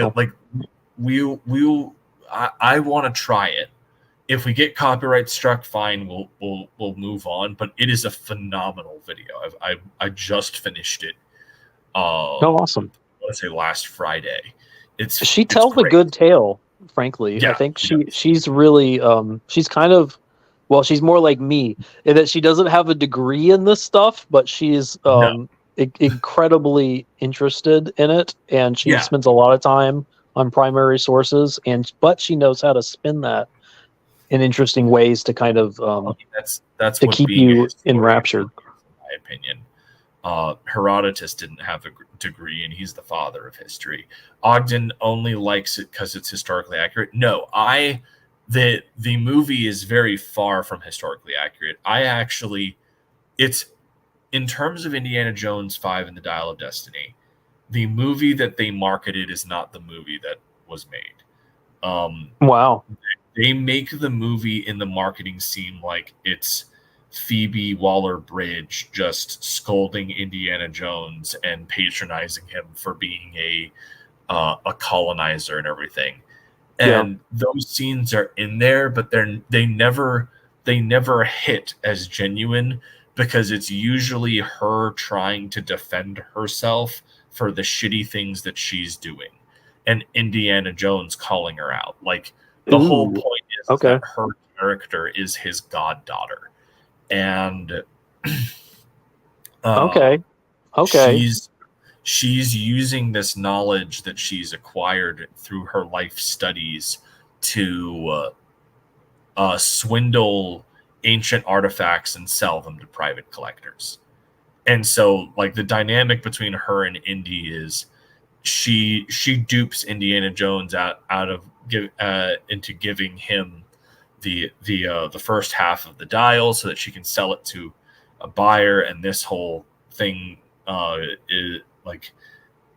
want to try it. If we get copyright struck, fine, we'll move on. But it is a phenomenal video. I just finished it. Awesome. I want to say last Friday. She tells a good tale, frankly. Yeah, I think she's really she's kind of, well, she's more like me in that she doesn't have a degree in this stuff, but she's incredibly interested in it, and she spends a lot of time on primary sources, but she knows how to spin that in interesting ways to kind of that's to what keep you enraptured. In my opinion, Herodotus didn't have a degree, and he's the father of history. Ogden only likes it because it's historically accurate. No, the movie is very far from historically accurate. It's in terms of Indiana Jones 5 and the Dial of Destiny, the movie that they marketed is not the movie that was made. Wow. They make the movie in the marketing seem like it's Phoebe Waller-Bridge just scolding Indiana Jones and patronizing him for being a colonizer and everything. And those scenes are in there, but they never hit as genuine, because it's usually her trying to defend herself for the shitty things that she's doing, and Indiana Jones calling her out. Like the whole point is that her character is his goddaughter, and she's using this knowledge that she's acquired through her life studies to swindle ancient artifacts and sell them to private collectors. And so like the dynamic between her and Indy is she dupes Indiana Jones into giving him the first half of the dial so that she can sell it to a buyer, and this whole thing is like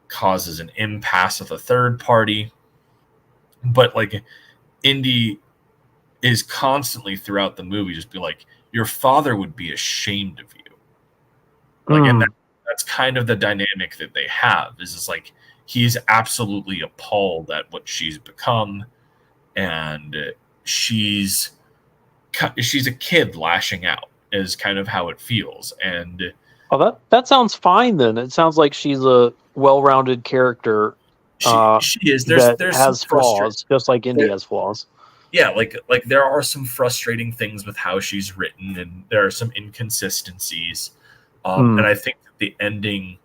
causes an impasse with a third party. But like Indy is constantly throughout the movie just be like, your father would be ashamed of you. Like, and that's kind of the dynamic that they have, is it's like he's absolutely appalled at what she's become, and she's a kid lashing out is kind of how it feels. And that sounds fine then. It sounds like she's a well-rounded character. She is. There's has flaws, just like Indy has flaws. Yeah, like there are some frustrating things with how she's written, and there are some inconsistencies. And I think that the ending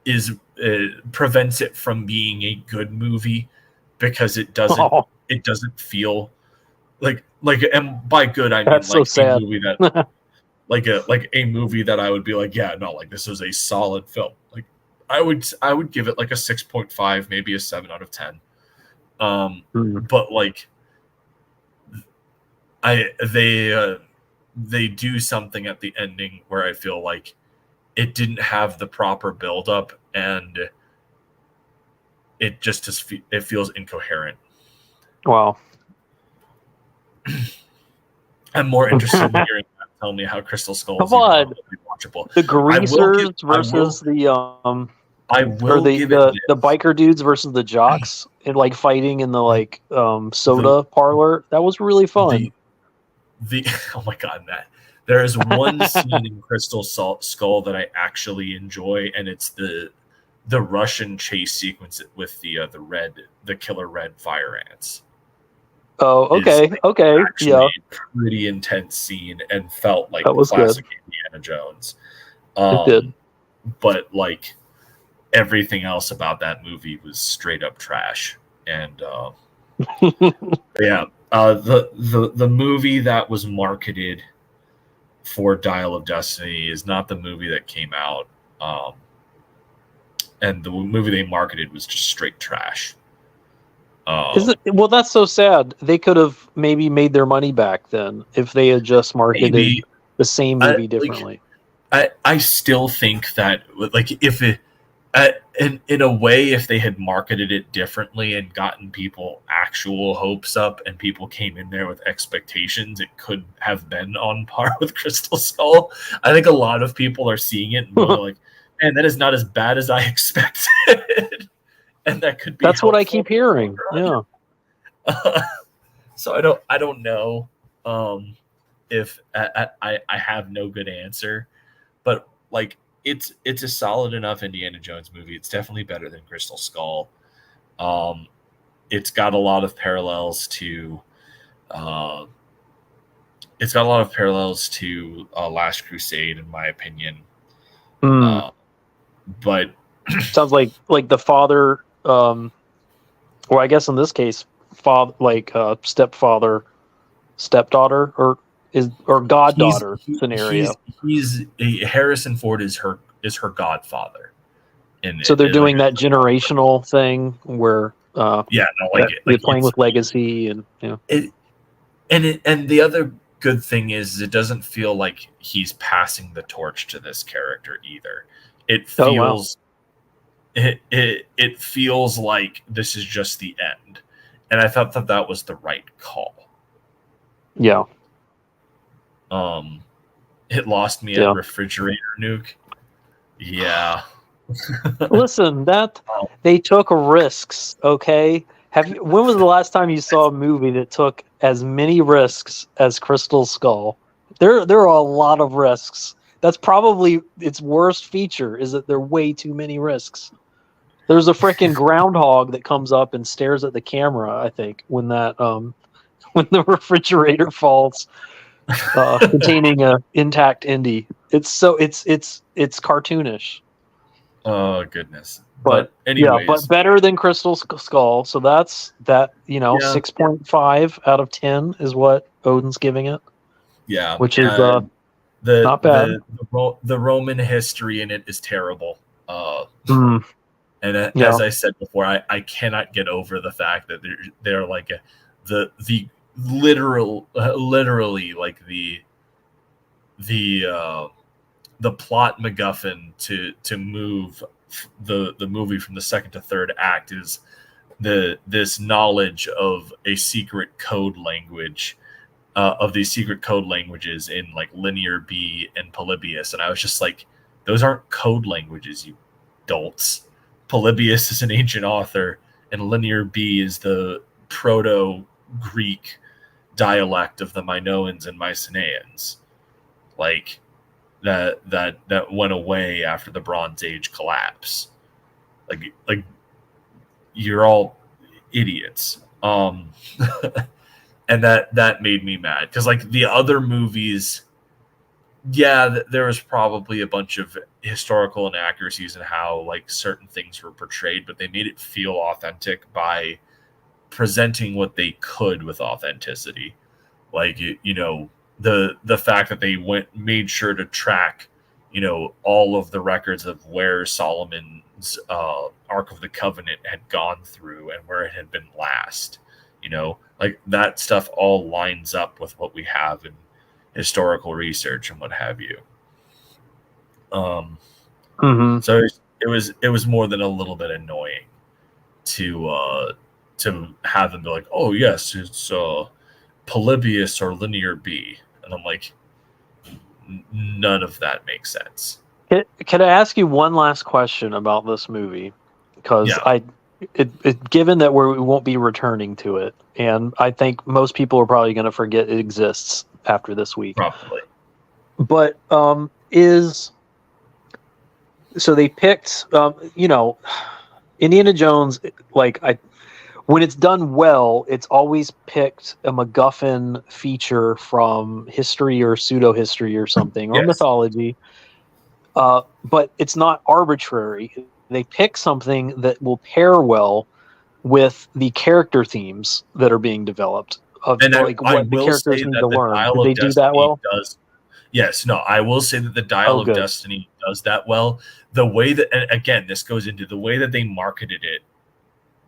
is prevents it from being a good movie, because it doesn't feel like, and by good I mean That's like so a movie that like a movie that I would be like, yeah, no, like this is a solid film. Like I would give it like a 6.5, maybe a 7 out of 10. But like they do something at the ending where I feel like it didn't have the proper build-up, and it just it feels incoherent. Wow. I'm more interested in hearing that tell me how Crystal Skull is watchable. The greasers versus the biker dudes versus the jocks, and like fighting in the like soda parlor. That was really fun. Oh my god, Matt. There is one scene in Crystal Skull that I actually enjoy, and it's the Russian chase sequence with the killer red fire ants. Oh, okay, yeah. Pretty intense scene, and felt like that was classic good. Indiana Jones. It did, but like everything else about that movie was straight up trash. And yeah, the movie that was marketed for Dial of Destiny is not the movie that came out. and the movie they marketed was just straight trash. Well, that's so sad. They could have maybe made their money back then if they had just marketed the same movie differently. I still think that, like, if it in a way, if they had marketed it differently and gotten people actual hopes up and people came in there with expectations, it could have been on par with Crystal Skull. I think a lot of people are seeing it and going like, man, that is not as bad as I expected. And that could be That's what I keep hearing. Yeah. So I don't know if I have no good answer, but like it's a solid enough Indiana Jones movie. It's definitely better than Crystal Skull. It's got a lot of parallels to Last Crusade, in my opinion. But sounds like the father, or I guess in this case, stepfather, stepdaughter, or goddaughter scenario. Harrison Ford is her godfather. So they're doing that generational thing where they're playing with legacy, and and the other good thing is it doesn't feel like he's passing the torch to this character either. It feels it feels like this is just the end, and I thought that was the right call. Yeah. It lost me at Refrigerator Nuke. Yeah. Listen, that they took risks. Okay, when was the last time you saw a movie that took as many risks as Crystal Skull? There are a lot of risks. That's probably its worst feature, is that there are way too many risks. There's a freaking groundhog that comes up and stares at the camera, I think, when when the refrigerator falls, containing a intact Indy. It's cartoonish. Oh goodness. But anyways, but better than Crystal Skull. So that's 6.5 out of 10 is what Odin's giving it. Yeah. Which is not bad. The Roman history in it is terrible. And as I said before, I cannot get over the fact that they're like the literally like the plot MacGuffin to move the movie from the second to third act is this knowledge of a secret code language, of these secret code languages in like Linear B and Polybius, and I was just like, those aren't code languages, you dolts. Polybius is an ancient author, and Linear B is the Proto-Greek dialect of the Minoans and Mycenaeans. Like that went away after the Bronze Age collapse. Like you're all idiots. And that made me mad, because like the other movies, there was probably a bunch of historical inaccuracies in how like certain things were portrayed, but they made it feel authentic by presenting what they could with authenticity. Like, the fact that they made sure to track, all of the records of where Solomon's Ark of the Covenant had gone through and where it had been last. Like that stuff all lines up with what we have in historical research and what have you. So it was more than a little bit annoying to have them be like, oh yes, it's Polybius or Linear B, and I'm like, none of that makes sense. Can I ask you one last question about this movie? Because given that we won't be returning to it, and I think most people are probably going to forget it exists after this week. Probably. But so they picked, Indiana Jones, when it's done well, it's always picked a MacGuffin feature from history or pseudo-history or something, or mythology. But it's not arbitrary. They pick something that will pair well with the character themes that are being developed. What the characters need to learn. Did they do that well? Yes. No, I will say that the Dial of Destiny does that well. The way that, and again, this goes into the way that they marketed it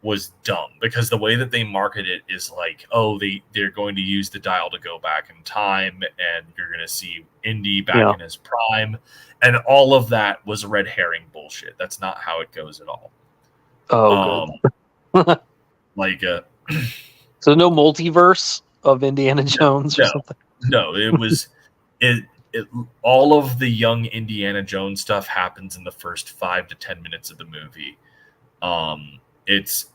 was dumb, because the way that they market it is like, oh, they're going to use the dial to go back in time, and you're going to see Indy back in his prime, and all of that was red herring bullshit. That's not how it goes at all. Good. Like, so no multiverse of Indiana Jones or something? No, it was it. All of the young Indiana Jones stuff happens in the first 5 to 10 minutes of the movie. It's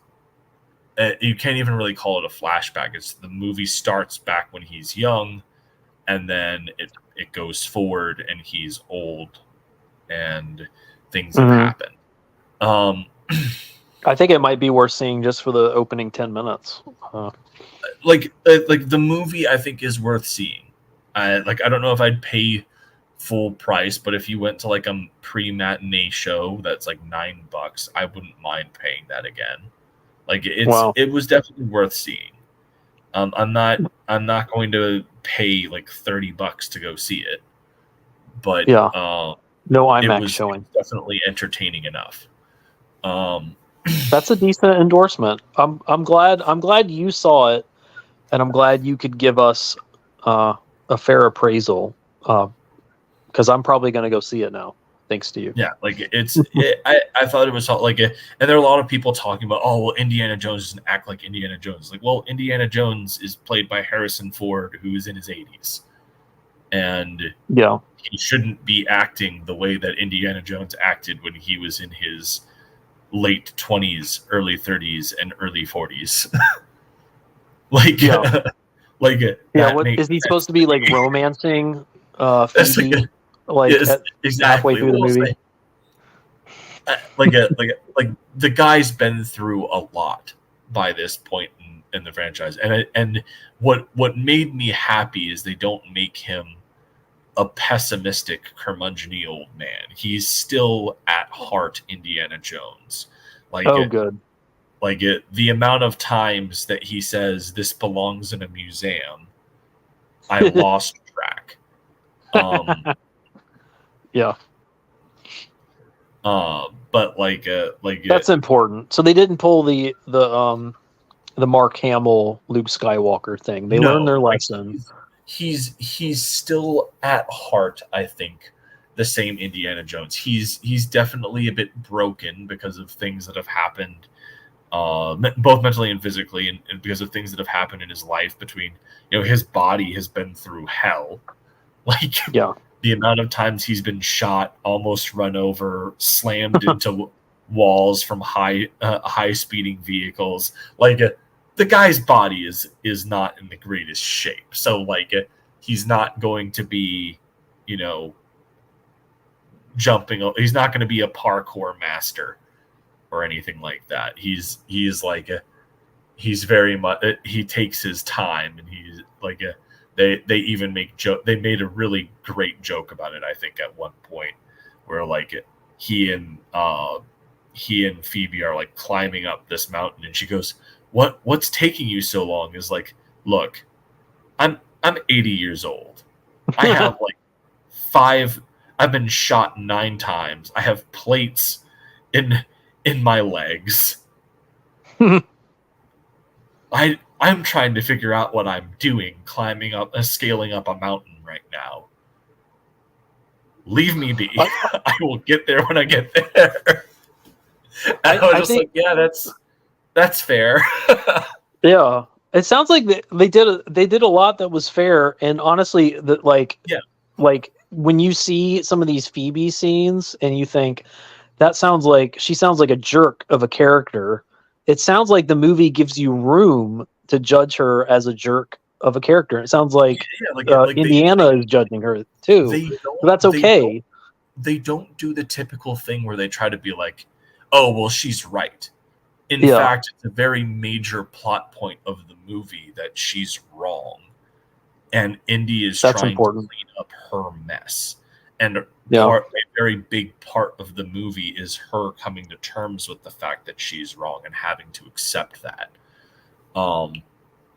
you can't even really call it a flashback. It's the movie starts back when he's young, and then it goes forward and he's old, and things have happened. I think it might be worth seeing just for the opening 10 minutes. Like the movie, I think, is worth seeing. I don't know if I'd pay full price, but if you went to like a pre-matinee show that's like $9, I wouldn't mind paying that again. Like it was definitely worth seeing. I'm not going to pay like $30 to go see it, but no IMAX it was showing. Definitely entertaining enough. That's a decent endorsement. I'm glad you saw it, and I'm glad you could give us a fair appraisal, because I'm probably going to go see it now, thanks to you. Yeah, like I thought it was like and there are a lot of people talking about, oh, well, Indiana Jones doesn't act like Indiana Jones. Like, well, Indiana Jones is played by Harrison Ford, who is in his 80s, and he shouldn't be acting the way that Indiana Jones acted when he was in his late 20s, early 30s, and early 40s. Is he supposed to be like romancing Phoebe, exactly halfway through the movie? Like the guy's been through a lot by this point in the franchise, and what made me happy is they don't make him a pessimistic, curmudgeon-y old man. He's still at heart Indiana Jones. Good. The amount of times that he says this belongs in a museum, I lost track. But that's important. So they didn't pull the Mark Hamill Luke Skywalker thing. They learned their lesson. He's still at heart, I think, the same Indiana Jones. He's definitely a bit broken because of things that have happened, both mentally and physically, and because of things that have happened in his life. Between, his body has been through hell. The amount of times he's been shot, almost run over, slammed into walls from high speeding vehicles. The guy's body is not in the greatest shape. So he's not going to be, jumping. He's not going to be a parkour master or anything like that. He's very much, he takes his time, and he's they even make joke. They made a really great joke about it, I think, at one point, where he and Phoebe are climbing up this mountain, and she goes, What's taking you so long? Is look, I'm 80 years old. I have I've been shot 9 times. I have plates in my legs. I'm trying to figure out what I'm doing, scaling up a mountain right now. Leave me be. I will get there when I get there. And I was think, that's fair. Yeah, it sounds like they did a lot that was fair, and honestly, when you see some of these Phoebe scenes and you think she sounds like a jerk of a character, it sounds like the movie gives you room to judge her as a jerk of a character. It sounds like Indiana is judging her too. So that's okay. They don't do the typical thing where they try to be like, oh, well, she's right. In fact, it's a very major plot point of the movie that she's wrong. And Indy is trying to clean up her mess. And a very big part of the movie is her coming to terms with the fact that she's wrong and having to accept that.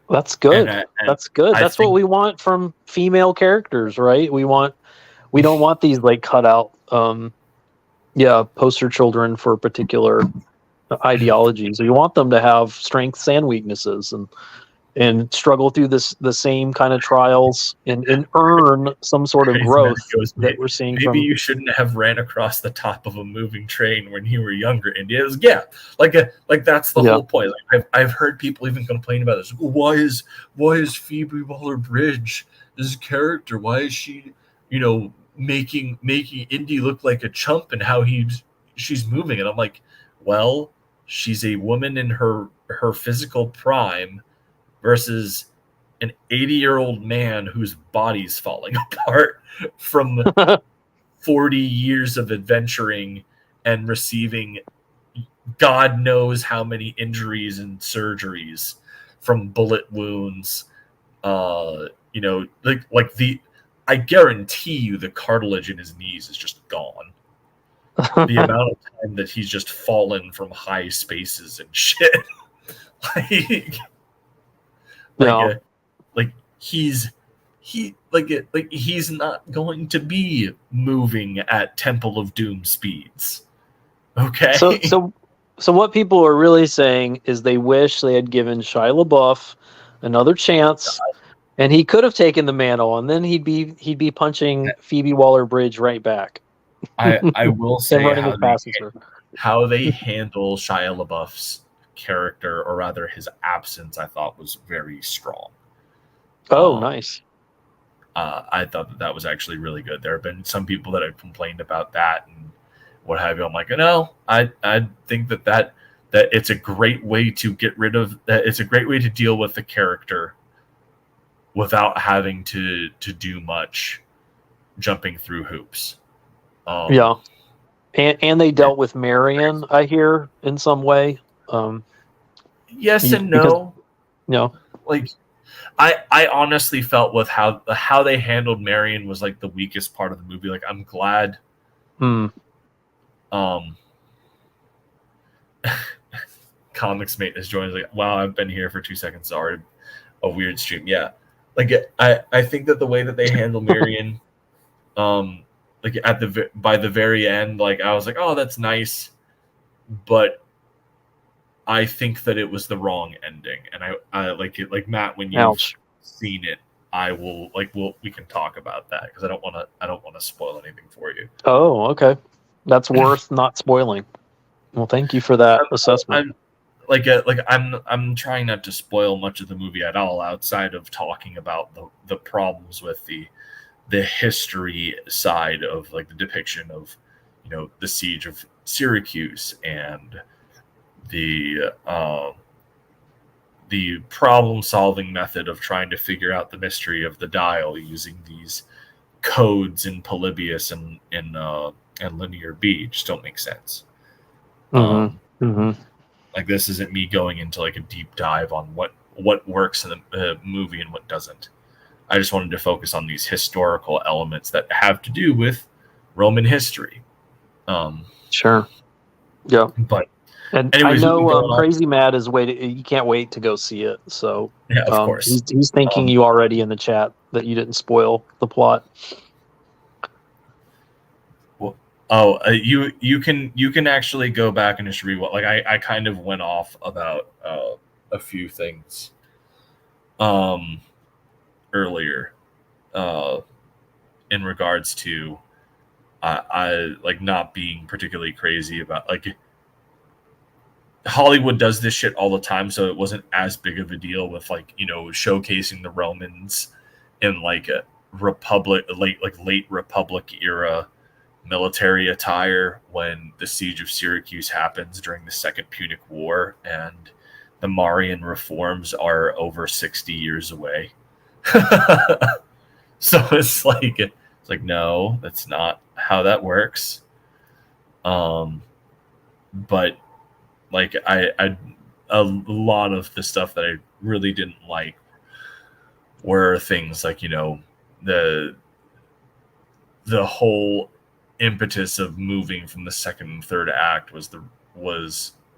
That's good. That's good. That's what we want from female characters, right? We want We don't want these like cut out, poster children for particular ideologies. We want them to have strengths and weaknesses, and struggle through the same kind of trials, and earn some sort of growth that we're seeing. Maybe you shouldn't have ran across the top of a moving train when you were younger. And it was, like that's the whole point. Like I've heard people even complain about this. Why is Phoebe Waller-Bridge this character? Why is she, making Indy look like a chump and how she's moving? And I'm like, well, she's a woman in her physical prime versus an 80-year-old man whose body's falling apart from 40 years of adventuring and receiving God knows how many injuries and surgeries from bullet wounds. I guarantee you the cartilage in his knees is just gone. The amount of time that he's just fallen from high spaces and shit. He's not going to be moving at Temple of Doom speeds. Okay. So what people are really saying is they wish they had given Shia LaBeouf another chance, and he could have taken the mantle, and then he'd be punching Phoebe Waller-Bridge right back. I will say how they handle Shia LaBeouf's character, or rather his absence, I thought was very strong. Oh, nice. I thought that was actually really good. There have been some people that have complained about that and what have you. I'm like, no, I think that it's a great way to get rid of that. It's a great way to deal with the character without having to do much jumping through hoops. And they dealt with Marion, I hear, in some way. Yes and no. Like I honestly felt with how they handled Marion was like the weakest part of the movie. Like I'm glad. Comics Mate has joined. Like, wow, I've been here for 2 seconds. Sorry, a weird stream. Yeah, like I think that the way that they handle Marion, like by the very end, like I was like, oh, that's nice, but I think that it was the wrong ending, and I like it. Like Matt, when you've seen it, we can talk about that because I don't want to spoil anything for you. Oh, okay, that's worth not spoiling. Well, thank you for that assessment. I'm trying not to spoil much of the movie at all, outside of talking about the problems with the history side of like the depiction of the siege of Syracuse and the problem-solving method of trying to figure out the mystery of the dial using these codes in Polybius and Linear B just don't make sense. Like this isn't me going into like a deep dive on what works in the movie and what doesn't. I just wanted to focus on these historical elements that have to do with Roman history. Sure. Yeah. But and anyways, I know Crazy Matt is waiting. You can't wait to go see it. So yeah, of course. He's thanking you already in the chat that you didn't spoil the plot. Well, you can actually go back and just rewatch. Like I kind of went off about a few things earlier in regards to I like not being particularly crazy about like Hollywood does this shit all the time, so it wasn't as big of a deal with like showcasing the Romans in like a late Republic era military attire when the siege of Syracuse happens during the Second Punic War and the Marian reforms are over 60 years away. So it's like no, that's not how that works. But like I a lot of the stuff that I really didn't like were things like the whole impetus of moving from the second and third act was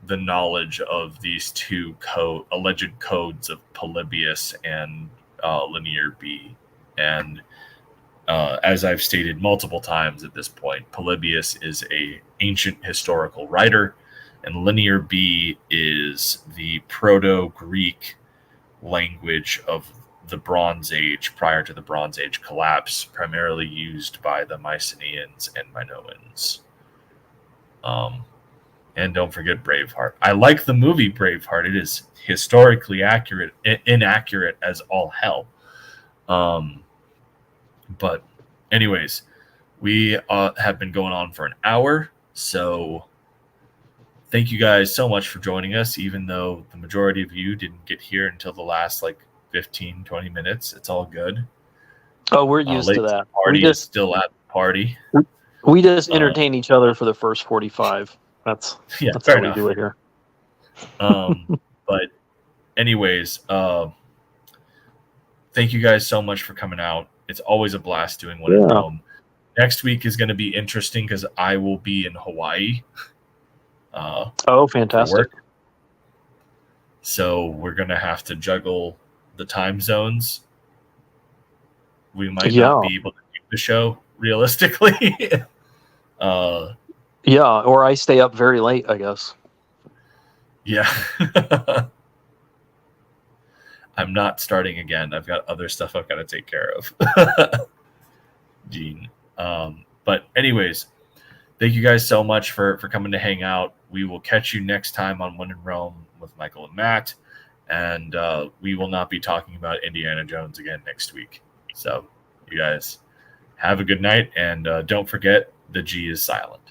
the knowledge of these two alleged codes of Polybius and Linear B, and As I've stated multiple times at this point, Polybius is a ancient historical writer, and Linear B is the Proto-Greek language of the Bronze Age prior to the Bronze Age collapse, primarily used by the Mycenaeans and Minoans. And don't forget Braveheart. I like the movie Braveheart. It is historically inaccurate as all hell. But anyways, we have been going on for an hour, so thank you guys so much for joining us, even though the majority of you didn't get here until the last 15, 20 minutes. It's all good. Oh, we're used to that. Party is still at the party. We just entertain each other for the first 45. That's how we do it here. But anyways, thank you guys so much for coming out. It's always a blast doing one at home. Next week is going to be interesting because I will be in Hawaii. Fantastic. So we're going to have to juggle the time zones. We might not be able to do the show realistically. Or I stay up very late, I guess. Yeah. I'm not starting again. I've got other stuff I've got to take care of. Gene. But anyways, thank you guys so much for coming to hang out. We will catch you next time on When in Rome with Michael and Matt. And we will not be talking about Indiana Jones again next week. So you guys have a good night. And don't forget, the G is silent.